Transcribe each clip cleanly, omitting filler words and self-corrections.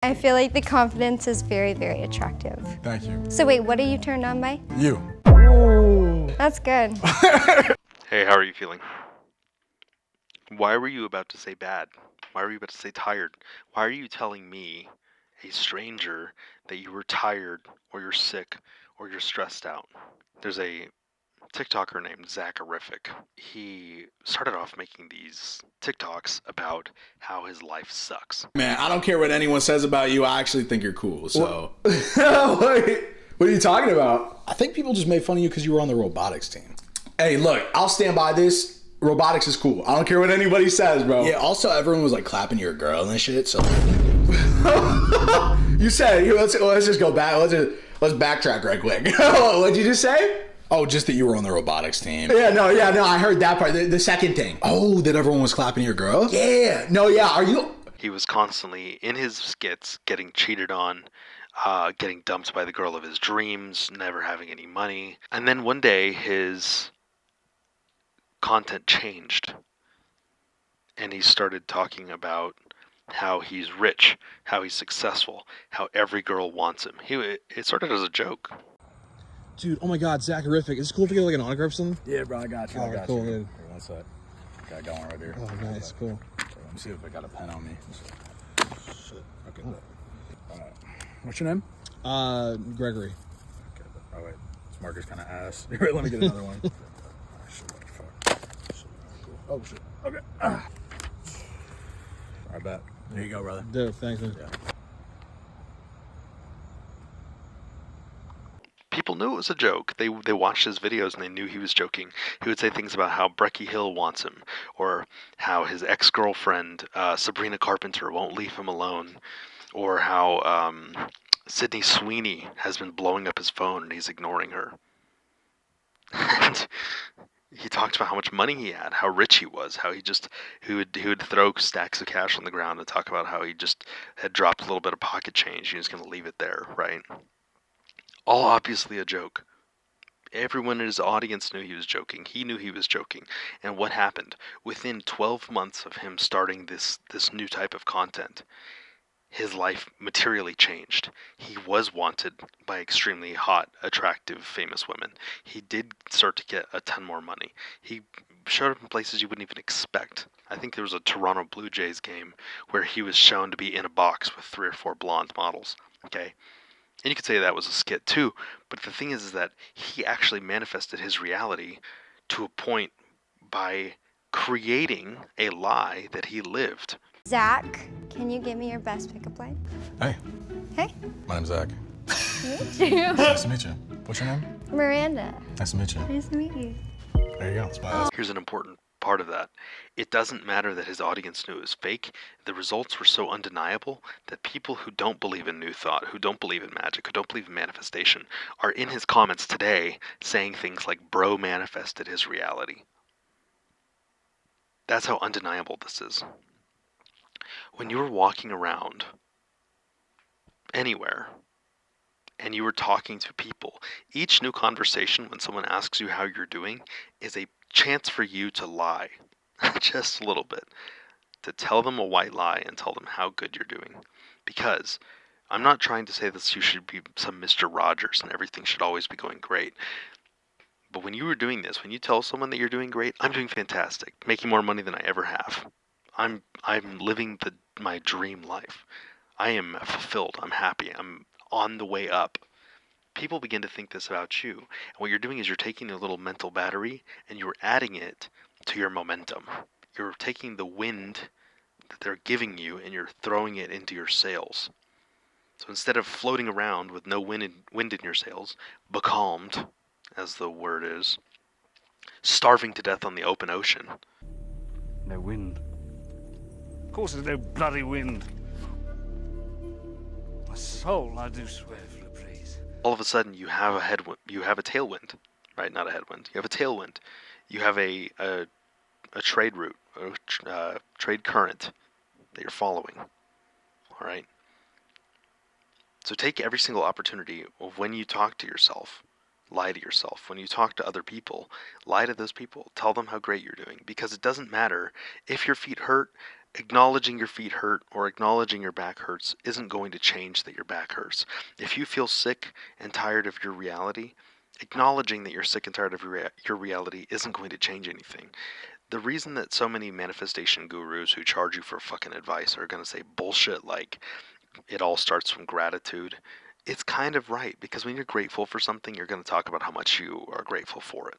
I feel like the confidence is very, very attractive. Thank you. So wait, what are you turned on by? You. That's good. Hey, how are you feeling? Why were you about to say bad? Why were you about to say tired? Why are you telling me, a stranger, that you were tired, or you're sick, or you're stressed out? There's a TikToker named Zacharific. He started off making these TikToks about how his life sucks. Man, I don't care what anyone says about you. I actually think you're cool. So Wait, what are you talking about? I think people just made fun of you because you were on the robotics team. Hey, look, I'll stand by this. Robotics is cool. I don't care what anybody says, bro. Yeah. Also, everyone was like clapping your girl and shit. So You said, let's just go back. Let's backtrack right quick. What'd you just say? oh, just that you were on the robotics team. Yeah, no, I heard that part. The second thing. Oh, that everyone was clapping your girl? Yeah. No, yeah. Are you? He was constantly in his skits getting cheated on, getting dumped by the girl of his dreams, never having any money. And then one day his content changed. And he started talking about how he's rich, how he's successful, how every girl wants him. It started as a joke. Dude, oh my god, Zacharific. Is it cool if we get like an autograph or something? Yeah, bro, I got you. Alright, cool, dude. Here, one sec. Got going right here. Oh, nice, cool. Let me see if I got a pen on me. Shit. Okay. Alright. What's your name? Gregory. Okay. Oh wait, this marker's kind of ass. Here, let me get another one. Oh, shit, what the fuck? Shit. Cool. Oh shit. Okay. I bet. There you go, brother. Dude, thanks, man. Yeah. People knew it was a joke. They watched his videos and they knew he was joking. He would say things about how Brecky Hill wants him, or how his ex-girlfriend Sabrina Carpenter won't leave him alone, or how Sydney Sweeney has been blowing up his phone and he's ignoring her. And he talked about how much money he had, how rich he was, how he would throw stacks of cash on the ground and talk about how he just had dropped a little bit of pocket change. He was going to leave it there, right? All obviously a joke. Everyone in his audience knew he was joking. He knew he was joking. And what happened? Within 12 months of him starting this new type of content, his life materially changed. He was wanted by extremely hot, attractive, famous women. He did start to get a ton more money. He showed up in places you wouldn't even expect. I think there was a Toronto Blue Jays game where he was shown to be in a box with 3 or 4 blonde models. Okay? And you could say that was a skit too, but the thing is that he actually manifested his reality to a point by creating a lie that he lived. Zach, can you give me your best pickup line? Hey, Hey, my name's Zach. meet you. Nice to meet you. What's your name? Miranda. Nice to meet you. Nice to meet you. There you go. That's my Here's an important part of that. It doesn't matter that his audience knew it was fake. The results were so undeniable that people who don't believe in New Thought, who don't believe in magic, who don't believe in manifestation, are in his comments today saying things like, bro manifested his reality. That's how undeniable this is. When you were walking around anywhere and you were talking to people, each new conversation when someone asks you how you're doing is a chance for you to lie. Just a little bit. To tell them a white lie and tell them how good you're doing. Because I'm not trying to say that you should be some Mr. Rogers and everything should always be going great. But when you were doing this, when you tell someone that you're doing great, I'm doing fantastic, making more money than I ever have. I'm living my dream life. I am fulfilled. I'm happy. I'm on the way up. People begin to think this about you. And what you're doing is you're taking their little mental battery and you're adding it to your momentum. You're taking the wind that they're giving you and you're throwing it into your sails. So instead of floating around with no wind in your sails, becalmed, as the word is, starving to death on the open ocean. No wind. Of course there's no bloody wind. My soul, I do swear for the breeze. All of a sudden you have a headwind, you have a tailwind, right? Not a headwind. You have a tailwind. You have a trade route, a trade current that you're following. All right. So take every single opportunity of when you talk to yourself, lie to yourself. When you talk to other people, lie to those people. Tell them how great you're doing, because it doesn't matter if your feet hurt. Acknowledging your feet hurt or acknowledging your back hurts isn't going to change that your back hurts. If you feel sick and tired of your reality, acknowledging that you're sick and tired of your reality isn't going to change anything. The reason that so many manifestation gurus who charge you for fucking advice are going to say bullshit like it all starts from gratitude, it's kind of right, because when you're grateful for something, you're going to talk about how much you are grateful for it.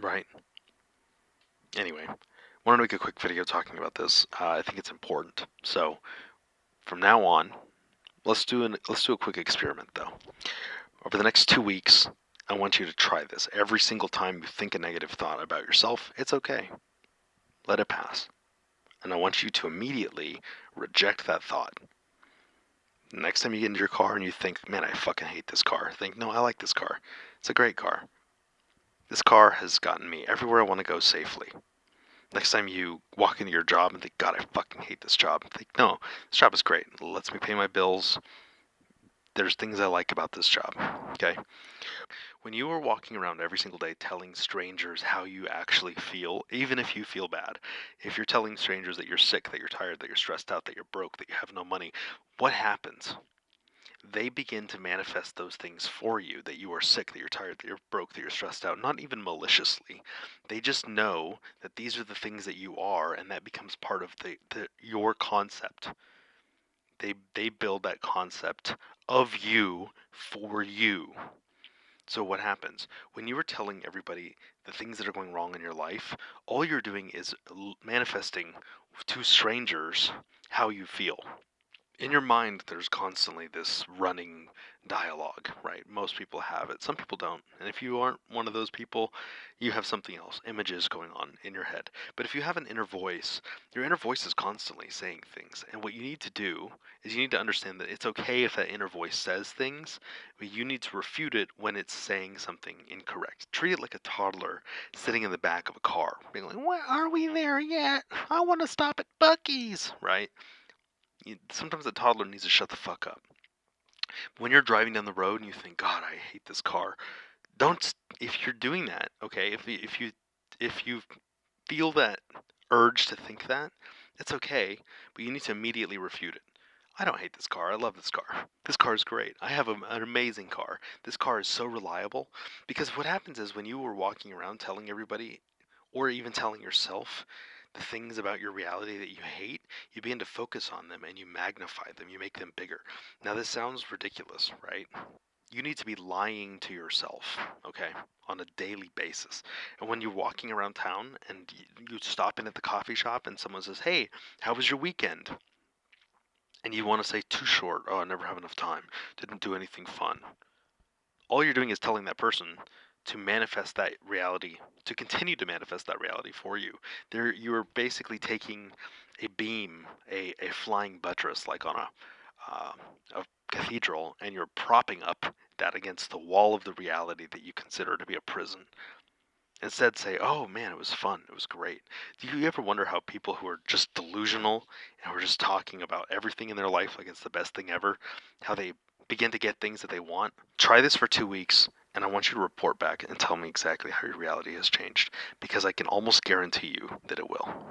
Right? Anyway, wanted to make a quick video talking about this. I think it's important. So, from now on, let's do a quick experiment though. Over the next 2 weeks, I want you to try this. Every single time you think a negative thought about yourself, it's okay. Let it pass. And I want you to immediately reject that thought. Next time you get into your car and you think, man, I fucking hate this car, think, no, I like this car. It's a great car. This car has gotten me everywhere I want to go safely. Next time you walk into your job and think, God, I fucking hate this job, think, no, this job is great. It lets me pay my bills. There's things I like about this job, okay? When you are walking around every single day telling strangers how you actually feel, even if you feel bad, if you're telling strangers that you're sick, that you're tired, that you're stressed out, that you're broke, that you have no money, what happens? They begin to manifest those things for you, that you are sick, that you're tired, that you're broke, that you're stressed out, not even maliciously. They just know that these are the things that you are, and that becomes part of your concept. They build that concept of you for you. So what happens? When you are telling everybody the things that are going wrong in your life, all you're doing is manifesting to strangers how you feel. In your mind, there's constantly this running dialogue, right? Most people have it. Some people don't. And if you aren't one of those people, you have something else, images going on in your head. But if you have an inner voice, your inner voice is constantly saying things. And what you need to do is you need to understand that it's okay if that inner voice says things, but you need to refute it when it's saying something incorrect. Treat it like a toddler sitting in the back of a car, being like, "Why are we there yet? I want to stop at Buc-ee's," right? Sometimes a toddler needs to shut the fuck up. When you're driving down the road and you think, God, I hate this car, don't. If you're doing that, okay, if you feel that urge to think that, it's okay, but you need to immediately refute it. I don't hate this car. I love this car. This car is great. I have an amazing car. This car is so reliable. Because what happens is when you were walking around telling everybody, or even telling yourself, the things about your reality that you hate, you begin to focus on them and you magnify them, you make them bigger. Now this sounds ridiculous, right? You need to be lying to yourself, okay, on a daily basis. And when you're walking around town and you stop in at the coffee shop and someone says, hey, how was your weekend? And you want to say, too short, oh, I never have enough time, didn't do anything fun. All you're doing is telling that person to manifest that reality, to continue to manifest that reality for you. You're basically taking a beam, a flying buttress, like on a cathedral, and you're propping up that against the wall of the reality that you consider to be a prison. Instead, say, oh man, it was fun, it was great. Do you ever wonder how people who are just delusional and who are just talking about everything in their life like it's the best thing ever, how they begin to get things that they want? Try this for 2 weeks, and I want you to report back and tell me exactly how your reality has changed, because I can almost guarantee you that it will.